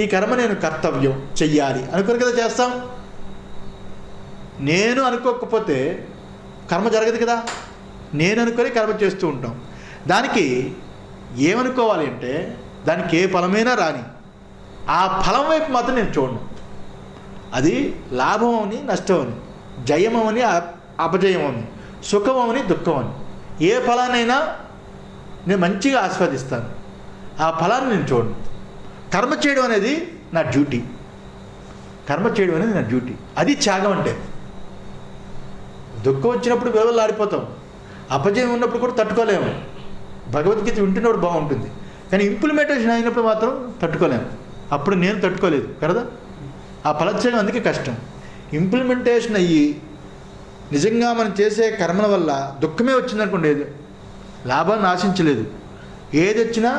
ఈ కర్మ నేను కర్తవ్యం చెయ్యాలి అనుకుని కదా చేస్తాం. నేను అనుకోకపోతే కర్మ జరగదు కదా. నేను అనుకొని కర్మ చేస్తూ ఉంటాం. దానికి ఏమనుకోవాలి అంటే దానికి ఏ ఫలమైనా రాని ఆ ఫలం వైపు మాత్రం నేను చూడను. అది లాభం అని నష్టం అని, జయమం అని అపజయం అని, సుఖం అని దుఃఖం అని, ఏ ఫలాన్నైనా నేను మంచిగా ఆస్వాదిస్తాను. ఆ ఫలాన్ని నేను చూడను. కర్మ చేయడం అనేది నా డ్యూటీ. కర్మ చేయడం అనేది నా డ్యూటీ. అది త్యాగం అంటే. దుఃఖం వచ్చినప్పుడు విలువలాడిపోతాం, అపజయం ఉన్నప్పుడు కూడా తట్టుకోలేము. భగవద్గీత వింటున్నప్పుడు బాగుంటుంది, కానీ ఇంప్లిమెంటేషన్ అయినప్పుడు మాత్రం తట్టుకోలేము. అప్పుడు నేను తట్టుకోలేదు కదా. ఆ ఫలత్యాగం అందుకే కష్టం. ఇంప్లిమెంటేషన్ అయ్యి నిజంగా మనం చేసే కర్మల వల్ల దుఃఖమే వచ్చిందనుకోండి, లాభాన్ని ఆశించలేదు, ఏది వచ్చినా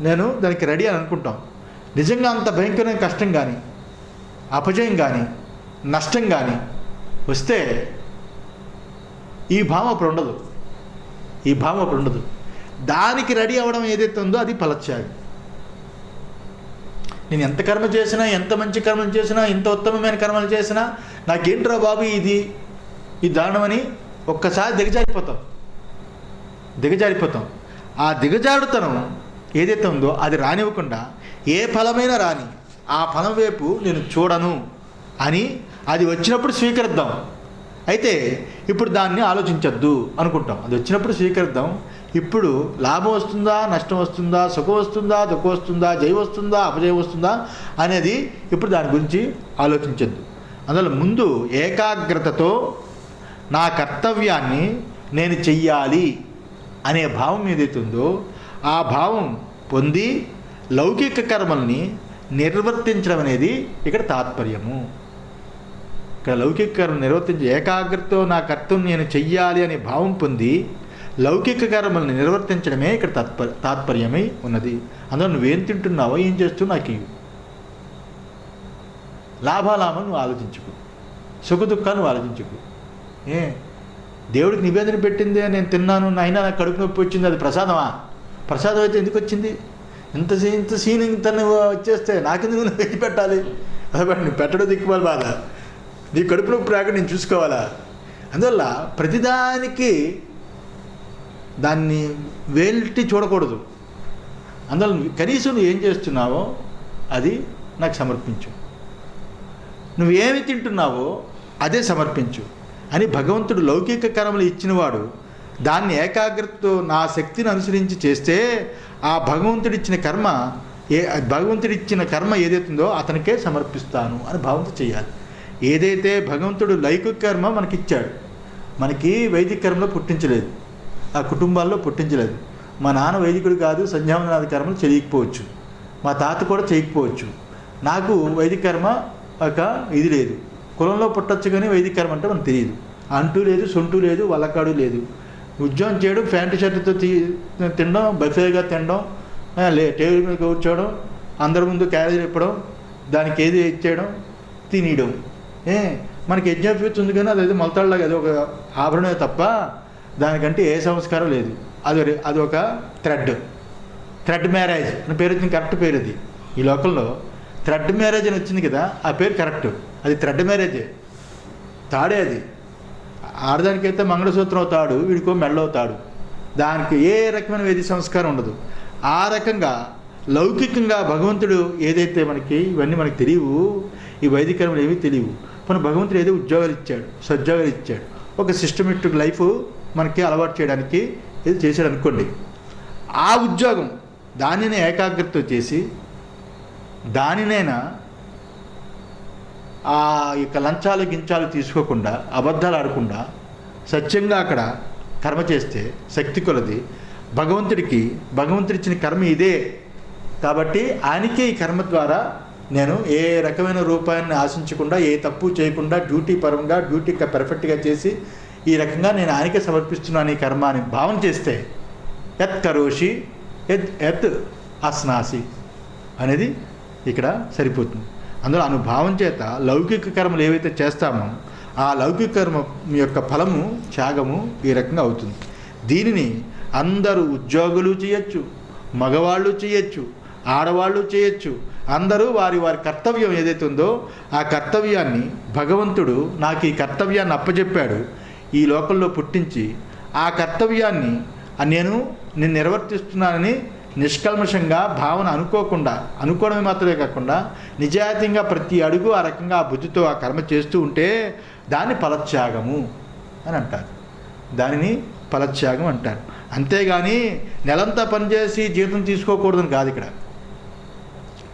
నేను దానికి రెడీ అని అనుకుంటాం. నిజంగా అంత భయంకరమైన కష్టం కానీ అపజయం కానీ నష్టం కానీ వస్తే ఈ భావం అప్పుడు ఉండదు. ఈ భావం అప్పుడు ఉండదు. దానికి రెడీ అవ్వడం ఏదైతే ఉందో అది ఫలత్యాగం. నేను ఎంత కర్మ చేసినా, ఎంత మంచి కర్మలు చేసినా, ఎంత ఉత్తమమైన కర్మలు చేసినా నాకేంట్రా బాబు ఇది దారుణమని ఒక్కసారి దిగజారిపోతాం. ఆ దిగజారుతనం ఏదైతే ఉందో అది రానివ్వకుండా ఏ ఫలమైనా రాని ఆ ఫలం వైపు నేను చూడను అని అది వచ్చినప్పుడు స్వీకరిద్దాం. అయితే ఇప్పుడు దాన్ని ఆలోచించద్దు అనుకుంటాం. అది వచ్చినప్పుడు స్వీకరిద్దాం. ఇప్పుడు లాభం వస్తుందా, నష్టం వస్తుందా, సుఖం వస్తుందా, దుఃఖం వస్తుందా, జయం వస్తుందా, అపజయం వస్తుందా అనేది ఇప్పుడు దాని గురించి ఆలోచించద్దు. అందులో ముందు ఏకాగ్రతతో నా కర్తవ్యాన్ని నేను చెయ్యాలి అనే భావం ఏదైతే ఉందో ఆ భావం పొంది లౌకిక కర్మల్ని నిర్వర్తించడం అనేది ఇక్కడ తాత్పర్యము. ఇక్కడ లౌకిక కర్మ నిర్వర్తించి ఏకాగ్రతతో నా కర్తవ్యం నేను చెయ్యాలి అనే భావం పొంది లౌకిక కర్మల్ని నిర్వర్తించడమే ఇక్కడ తాత్పర్యమై ఉన్నది. అందులో నువ్వేం తింటున్నావో, ఏం చేస్తూ నాకు ఇవ్వు. లాభాలాభం నువ్వు ఆలోచించుకు, సుఖ దుఃఖాలు నువ్వు ఆలోచించుకు. దేవుడికి నివేదన పెట్టిందే నేను తిన్నాను, అయినా నాకు కడుపు నొప్పి వచ్చింది, అది ప్రసాదమా? ప్రసాదం అయితే ఎందుకు వచ్చింది? ఇంత సీన్ ఇంత నువ్వు వచ్చేస్తే నాకెందుకు నువ్వు పెట్టి పెట్టాలి? అదే నువ్వు పెట్టడం దిక్కుమాలి బాధ, నీ కడుపు నొప్పి రాక నేను చూసుకోవాలా? అందువల్ల ప్రతిదానికి దాన్ని వేల్టి చూడకూడదు. అందువల్ల కనీసం నువ్వు ఏం చేస్తున్నావో అది నాకు సమర్పించు, నువ్వేమి తింటున్నావో అదే సమర్పించు అని భగవంతుడు లౌకిక కర్మలు ఇచ్చినవాడు. దాన్ని ఏకాగ్రతతో నా శక్తిని అనుసరించి చేస్తే ఆ భగవంతుడిచ్చిన కర్మ ఏదైతుందో అతనికే సమర్పిస్తాను అని భావంతో చేయాలి. ఏదైతే భగవంతుడు లౌకిక కర్మ మనకిచ్చాడు, మనకి వైదిక కర్మలో పుట్టించలేదు, ఆ కుటుంబాల్లో పుట్టించలేదు. మా నాన్న వైదికుడు కాదు, సంధ్యావందనాది కర్మలు చేయకపోవచ్చు, మా తాత కూడా చేయకపోవచ్చు. నాకు వైదిక కర్మ ఒక ఇది లేదు. కులంలో పుట్టచ్చు కానీ వైదిక కర్మ అంటే మనకు తెలియదు. అంటూ లేదు, సొంటూ లేదు, వల్లకాడు లేదు. ఉద్యోగం చేయడం, ప్యాంటు షర్టుతో తినడం, బఫేగా తినడం, టేబుల్ మీద కూర్చోవడం, అందరి ముందు క్యారేజ్ ఇప్పడం, దానికి ఏది ఇచ్చేయడం, తినేయడం. మనకి యజ్ఞోపేతం ఉంది కానీ అదైతే మొలతాడులాగా అది ఒక ఆభరణమే తప్ప దానికంటే ఏ సంస్కారం లేదు. అది ఒక థ్రెడ్ మ్యారేజ్ అని పేరు వచ్చింది. కరెక్ట్ పేరు అది. ఈ లోకల్లో థ్రెడ్ మ్యారేజ్ అని వచ్చింది కదా, ఆ పేరు కరెక్ట్. అది థ్రెడ్ మ్యారేజే, తాడే అది. ఆడదానికైతే మంగళసూత్రం తాడు, వీడికో మెళ్ళో తాడు. దానికి ఏ రకమైన వేది సంస్కారం ఉండదు. ఆ రకంగా లౌకికంగా భగవంతుడు ఏదైతే మనకి ఇవన్నీ మనకు తెలియవు, ఈ వైదిక కర్మలు ఏమీ తెలియవు. మన భగవంతుడు ఏదో ఉద్యోగాలు ఇచ్చాడు, సద్యోగాలు ఇచ్చాడు, ఒక సిస్టమేటిక్ లైఫ్ మనకి అలవాటు చేయడానికి ఇది చేశాడు అనుకోండి, ఆ ఉద్యోగం దానిని ఏకాగ్రత చేసి దానినైనా ఆ యొక్క లంచాలు గించాలు తీసుకోకుండా అబద్ధాలు ఆడకుండా సత్యంగా అక్కడ కర్మ చేస్తే శక్తి కొలది భగవంతుడిచ్చిన కర్మ ఇదే కాబట్టి ఆయనకే ఈ కర్మ ద్వారా నేను ఏ రకమైన రూపాన్ని ఆశించకుండా ఏ తప్పు చేయకుండా డ్యూటీ పరంగా డ్యూటీ పర్ఫెక్ట్గా చేసి ఈ రకంగా నేను ఆయనకే సమర్పిస్తున్నాను ఈ కర్మ అని భావన చేస్తే యత్ కరోషి యత్ అస్నాసి అనేది ఇక్కడ సరిపోతుంది. అందులో అనుభావం చేత లౌకిక కర్మలు ఏవైతే చేస్తామో ఆ లౌకిక కర్మ యొక్క ఫలము త్యాగము ఈ రకంగా అవుతుంది. దీనిని అందరూ ఉద్యోగులు చేయొచ్చు, మగవాళ్ళు చేయొచ్చు, ఆడవాళ్ళు చేయొచ్చు. అందరూ వారి కర్తవ్యం ఏదైతే ఉందో ఆ కర్తవ్యాన్ని భగవంతుడు నాకు ఈ కర్తవ్యాన్ని అప్పచెప్పాడు, ఈ లోకంలో పుట్టించి ఆ కర్తవ్యాన్ని నేను నిర్వర్తిస్తున్నానని నిష్కల్మషంగా భావన అనుకోవడమే మాత్రమే కాకుండా నిజాయితీగా ప్రతి అడుగు ఆ రకంగా ఆ బుద్ధితో ఆ కర్మ చేస్తూ ఉంటే దాన్ని ఫలత్యాగము అని అంటారు. దానిని ఫలత్యాగం అంటారు. అంతేగాని నెలంతా పనిచేసి జీతం తీసుకోకూడదని కాదు ఇక్కడ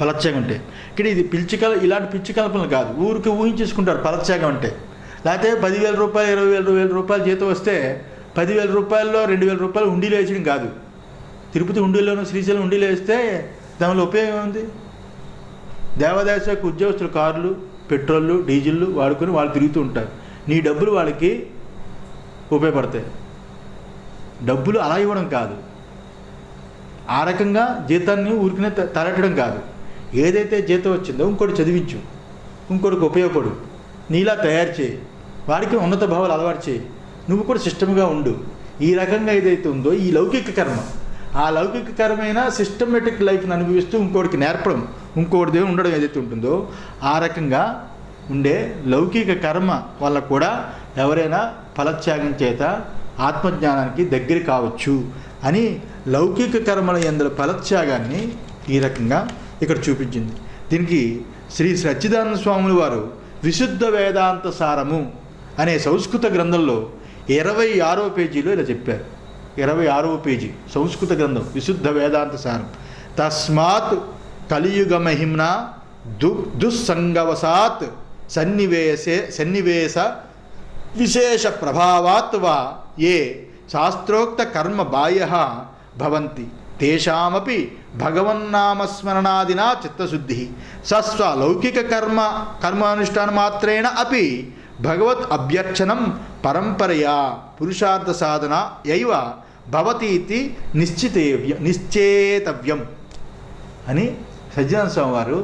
ఫలత్యాగం అంటే. ఇక్కడ ఇది ఇలాంటి పిచ్చి కల్పనలు కాదు, ఊరికి ఊహించేసుకుంటారు ఫలత్యాగం అంటే. లేకపోతే 10,000 రూపాయలు 20,000 రూపాయలు జీతం వస్తే 10,000 రూపాయల్లో 2,000 రూపాయలు ఉండిలో వేయడం కాదు. తిరుపతి ఉండిలోనూ శ్రీశైలం ఉండిలో వేస్తే దానివల్ల ఉపయోగం ఉంది. దేవాదాయ శాఖ ఉద్యోగస్తులు కార్లు పెట్రోళ్ళు డీజిళ్ళు వాడుకొని వాళ్ళు తిరుగుతూ ఉంటారు. నీ డబ్బులు వాళ్ళకి ఉపయోగపడతాయి. డబ్బులు అలా ఇవ్వడం కాదు, ఆ రకంగా జీతాన్ని ఊరికనే తలెట్టడం కాదు. ఏదైతే జీతం వచ్చిందో ఇంకోటి చదివించు, ఇంకోటికి ఉపయోగపడు, నీలా తయారు చేయి, వాడికి ఉన్నత భావాలు అలవాటు చేయి, నువ్వు కూడా సిస్టమ్గా ఉండు. ఈ రకంగా ఏదైతే ఉందో ఈ లౌకిక కర్మ, ఆ లౌకిక కర్మైన సిస్టమేటిక్ లైఫ్ని అనుభవిస్తూ ఇంకోటికి నేర్పడం, ఇంకోటి దేవుడు ఉండడం ఏదైతే ఉంటుందో ఆ రకంగా ఉండే లౌకిక కర్మ వల్ల కూడా ఎవరైనా ఫలత్యాగం చేత ఆత్మజ్ఞానానికి దగ్గర కావచ్చు అని లౌకిక కర్మల యందు ఫలత్యాగాన్ని ఈ రకంగా ఇక్కడ చూపించింది. దీనికి శ్రీ సచ్చిదానంద స్వాములు వారు విశుద్ధ వేదాంత సారము అనే సంస్కృత గ్రంథంలో 26వ పేజీలో ఇలా చెప్పారు. 26వ పేజీ సంస్కృత గ్రంథం విశుద్ధ వేదాంత సారం. తస్మాత్ కలియుగ మహిమ్న దుస్సంగవసాత్ సన్నివేశ విశేష ప్రభావాత్ వా ఏ శాస్త్రోక్త కర్మ బాహ్యః భవంతి తేషామపి భగవన్నామస్మరణాదినా చిత్తశుద్ధి సస్వ లౌకిక కర్మానుష్ఠానమాత్రేణ అపి భగవత్ అభ్యర్చనం పరంపరయా పురుషార్థ సాధన యైవ భవతీతి నిశ్చేతవ్యం అని సజ్జనానంద స్వామి వారు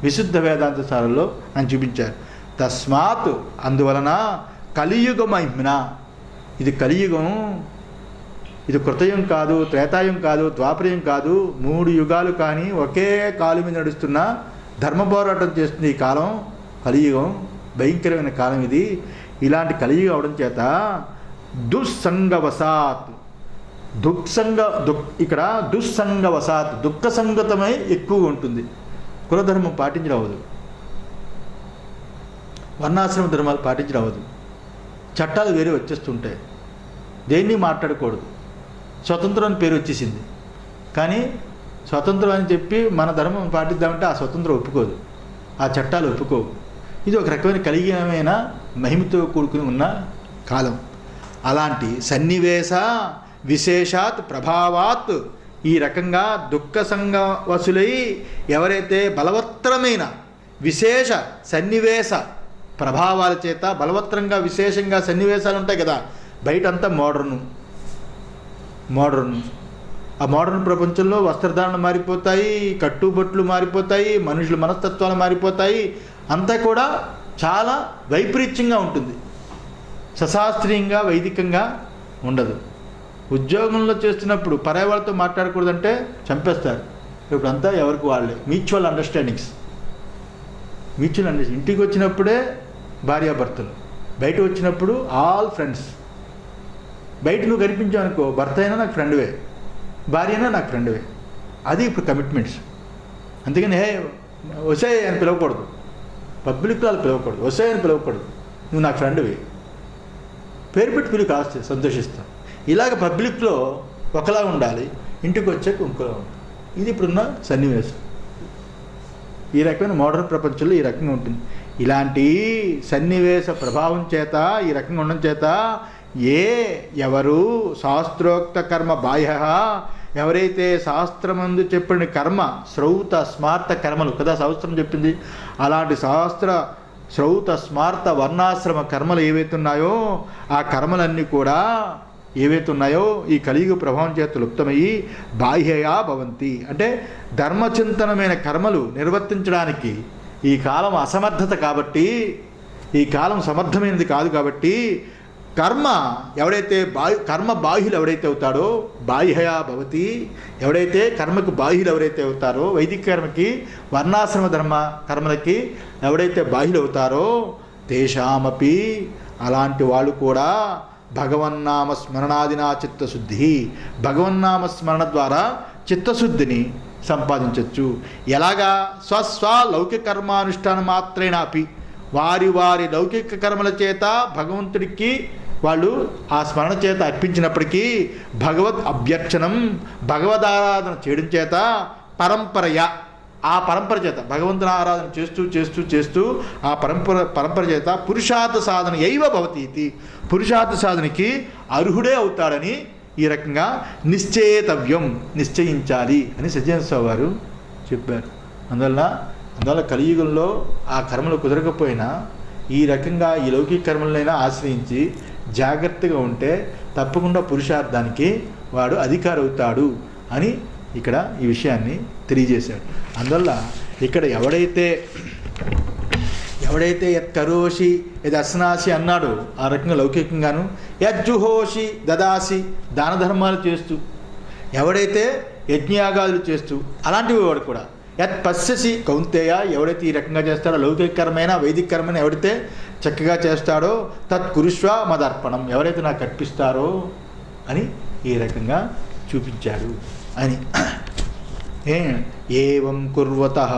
విశుద్ధ వేదాంత సారంలో అని చూపించారు. తస్మాత్ అందువలన కలియుగ మహిమ్న, ఇది కలియుగం, ఇది కృతయుగం కాదు, త్రేతాయుగం కాదు, ద్వాపరయుగం కాదు, 3 యుగాలు కానీ ఒకే కాలు మీద నడుస్తున్న ధర్మ పోరాటం చేస్తుంది ఈ కాలం. కలియుగం భయంకరమైన కాలం ఇది. ఇలాంటి కలియుగం అవడం చేత దుస్సంగవసాత్ ఇక్కడ దుస్సంగవసాత్ దుఃఖ సంగతమై ఎక్కువగా ఉంటుంది. కులధర్మం పాటించరావదు, వర్ణాశ్రమ ధర్మాలు పాటించరావదు, చట్టాలు వేరే వచ్చేస్తుంటాయి, దేన్ని మాట్లాడకూడదు. స్వతంత్రం అని పేరు వచ్చేసింది, కానీ స్వతంత్రం అని చెప్పి మన ధర్మం పాటిద్దామంటే ఆ స్వతంత్రం ఒప్పుకోదు, ఆ చట్టాలు ఒప్పుకోవు. ఇది ఒక రకమైన కలిగినమైన మహిమతో కూడుకుని ఉన్న కాలం. అలాంటి సన్నివేశ విశేషాత్ ప్రభావాత్ ఈ రకంగా దుఃఖ సంగవసులై ఎవరైతే బలవత్తరమైన విశేష సన్నివేశ ప్రభావాల చేత బలవత్తరంగా విశేషంగా సన్నివేశాలు ఉంటాయి కదా. బయటంతా మోడర్ను, ఆ మోడర్న్ ప్రపంచంలో వస్త్రధారణ మారిపోతాయి, కట్టుబొట్లు మారిపోతాయి, మనుషుల మనస్తత్వాలు మారిపోతాయి, అంతా కూడా చాలా వైపరీత్యంగా ఉంటుంది, సశాస్త్రీయంగా వైదికంగా ఉండదు. ఉద్యోగంలో చేస్తున్నప్పుడు పరాయి వాళ్ళతో మాట్లాడకూడదంటే చంపేస్తారు. ఇప్పుడంతా ఎవరికి వాళ్ళే మ్యూచువల్ అండర్స్టాండింగ్స్. ఇంటికి వచ్చినప్పుడే భార్యాభర్తలు, బయట వచ్చినప్పుడు ఆల్ ఫ్రెండ్స్. బయట నువ్వు కనిపించావు అనుకో, భర్త అయినా నాకు ఫ్రెండ్వే, భార్య అయినా నాకు ఫ్రెండ్వే. అది ఇప్పుడు కమిట్మెంట్స్. అందుకని వసే అని పిలవకూడదు, పబ్లిక్లో వాళ్ళు పిలవకూడదు, వసే అని పిలవకూడదు, నువ్వు నాకు ఫ్రెండ్వే, పేరు పెట్టి పిలువు కాస్త సంతోషిస్తావు. ఇలాగ పబ్లిక్లో ఒకలా ఉండాలి, ఇంటికి వచ్చాక ఇంకోలా ఉండాలి. ఇది ఇప్పుడున్న సన్నివేశం. ఈ రకమైన మోడర్న్ ప్రపంచంలో ఈ రకంగా ఉంటుంది. ఇలాంటి సన్నివేశ ప్రభావం చేత, ఈ రకంగా ఉండడం చేత ఎవరు శాస్త్రోక్త కర్మ బాహ్య, ఎవరైతే శాస్త్రమందు చెప్పిన కర్మ శ్రౌత స్మార్త కర్మలు కదా శాస్త్రం చెప్పింది, అలాంటి శ్రౌత స్మార్త వర్ణాశ్రమ కర్మలు ఏవైతే ఉన్నాయో ఆ కర్మలన్నీ కూడా ఏవైతే ఉన్నాయో ఈ కలియుగ ప్రభావం చేత లుప్తమయ్యి బాహ్యయా భవంతి, అంటే ధర్మచింతనమైన కర్మలు నిర్వర్తించడానికి ఈ కాలం అసమర్థత కాబట్టి, ఈ కాలం సమర్థమైనది కాదు కాబట్టి కర్మ ఎవడైతే కర్మ బాహ్యులు ఎవడైతే అవుతాడో బాహ్యయా భవతి, ఎవడైతే కర్మకు బాహ్యులు ఎవరైతే అవుతారో, వైదిక కర్మకి వర్ణాశ్రమ ధర్మ కర్మలకి ఎవడైతే బాహ్యులు అవుతారో తేషామపి, అలాంటి వాళ్ళు కూడా భగవన్నామ స్మరణాదినా చిత్తశుద్ధి, భగవన్నామ స్మరణ ద్వారా చిత్తశుద్ధిని సంపాదించవచ్చు. ఎలాగా? స్వస్వ లౌకిక కర్మానుష్ఠాన మాత్రేనాపి, వారి వారి లౌకిక కర్మల చేత భగవంతుడికి వాళ్ళు ఆ స్మరణ చేత అర్పించినప్పటికీ భగవద్ అభ్యర్చనం, భగవదారాధన చేయడం చేత పరంపరయ, ఆ పరంపర చేత భగవంతుని ఆరాధన చేస్తూ చేస్తూ చేస్తూ ఆ పరంపర చేత పురుషార్థ సాధన యైవ భవతి ఇది, పురుషార్థ సాధనకి అర్హుడే అవుతాడని ఈ రకంగా నిశ్చయితవ్యం, నిశ్చయించాలి అని సజ్జన స్వామి వారు చెప్పారు. అందువల్ల కలియుగంలో ఆ కర్మలు కుదరకపోయినా ఈ రకంగా ఈ లౌకిక కర్మలనైనా ఆశ్రయించి జాగ్రత్తగా ఉంటే తప్పకుండా పురుషార్థానికి వాడు అధికారి అవుతాడు అని ఇక్కడ ఈ విషయాన్ని తెలియజేశాడు. అందువల్ల ఇక్కడ ఎవడైతే యత్కరోషి యద్ అస్నాసి అన్నాడు, ఆ రకంగా లౌకికంగాను యజ్జుహోషి దదాసి, దాన ధర్మాలు చేస్తూ ఎవడైతే యజ్ఞయాగాదులు చేస్తూ అలాంటివి వాడు కూడా యత్ పశ్యసి కౌంతేయ, ఎవడైతే ఈ రకంగా చేస్తాడో లౌకిక కర్మైన వైదిక కర్మైన ఎవడైతే చక్కగా చేస్తాడో తత్ కురుష్వ మదర్పణం, ఎవరైతే నాకు అర్పిస్తారో అని ఈ రకంగా చూపించాడు అని. ఏవం కుర్వతః